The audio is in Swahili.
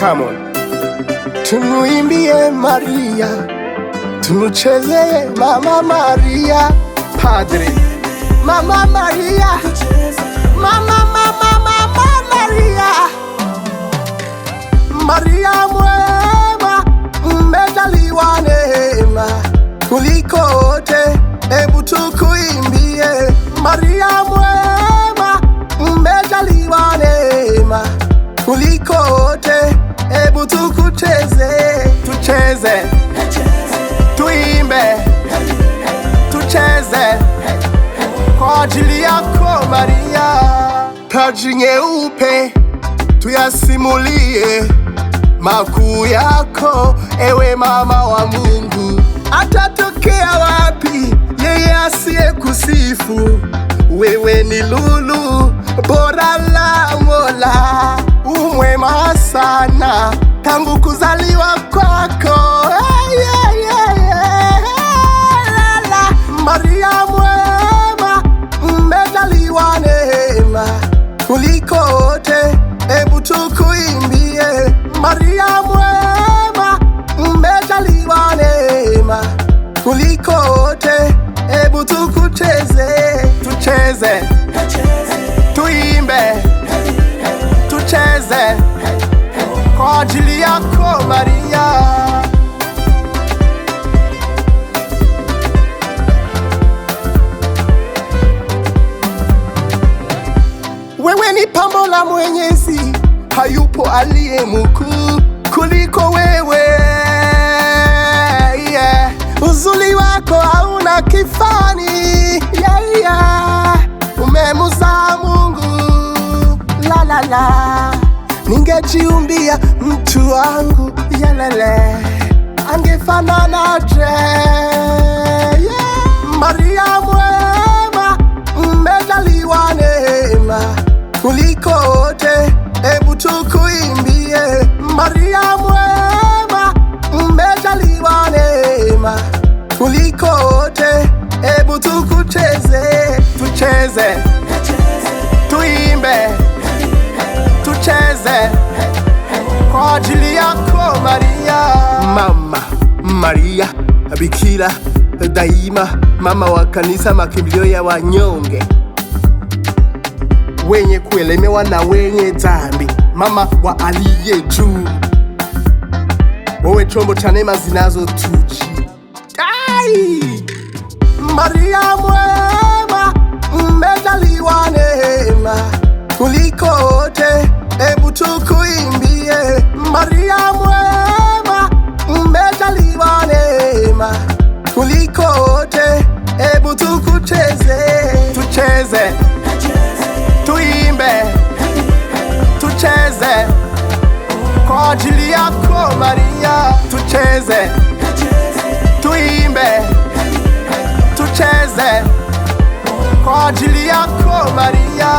Come on. Tumuimbie Maria, tumuchezee Mama Maria. Padre, Mama Maria, Mama Maria. Maria mwema, mmejaliwa neema kuliko wote, ebu tukuimbie. Maria mwema, mmejaliwa neema kuliko wote, ebu tukucheze. Tucheze, tuimbe, tucheze kwa ajili yako Maria. Taji nyeupe tuyasimulie makuu yako, ewe mama wa Mungu. Atatokea wapi yeye asiye kusifu? Wewe ni lulu bora la Mola, umwema sana tangu kuzaliwa kwako. Maria mwema, mmejaliwa neema kuliko wote, ebu tukuimbie. Maria mwema, mmejaliwa neema kuliko wote, ebu tukucheze. Tucheze, tuimbe, tucheze kwa ajili yako Maria. Wewe ni pambo la Mwenyezi, hayupo aliye mkuu kuliko wewe, yeah. Uzuri wako hauna kifani, yeah, yeah. Umemzaa Mungu, la la la. Ningejiumbia mtu wangu, yalele, angefananaje, yeah. Maria mwema, mmejaliwa neema kuliko wote, ebu tukuimbie. Maria mwema, mmejaliwa neema kuliko wote, ebu tukucheze. Tucheze, tuimbe, tucheze kwa ajili yako Maria. Mama Maria, bikira daima, mama wa kanisa, makimbilio ya wanyonge, wenye kuelemewa na wenye dhambi, mama wa aliye juu. Wewe chombo cha neema zinazotuji. Maria mwema, mmejaliwa neema kuliko wote, ebu tukuimbie. Maria mwema, mmejaliwa neema kuliko wote, ebu tukucheze. Tucheze, tuimbe, tucheze kwa ajili yako Maria. Tucheze, tuimbe, tucheze kwa ajili yako Maria.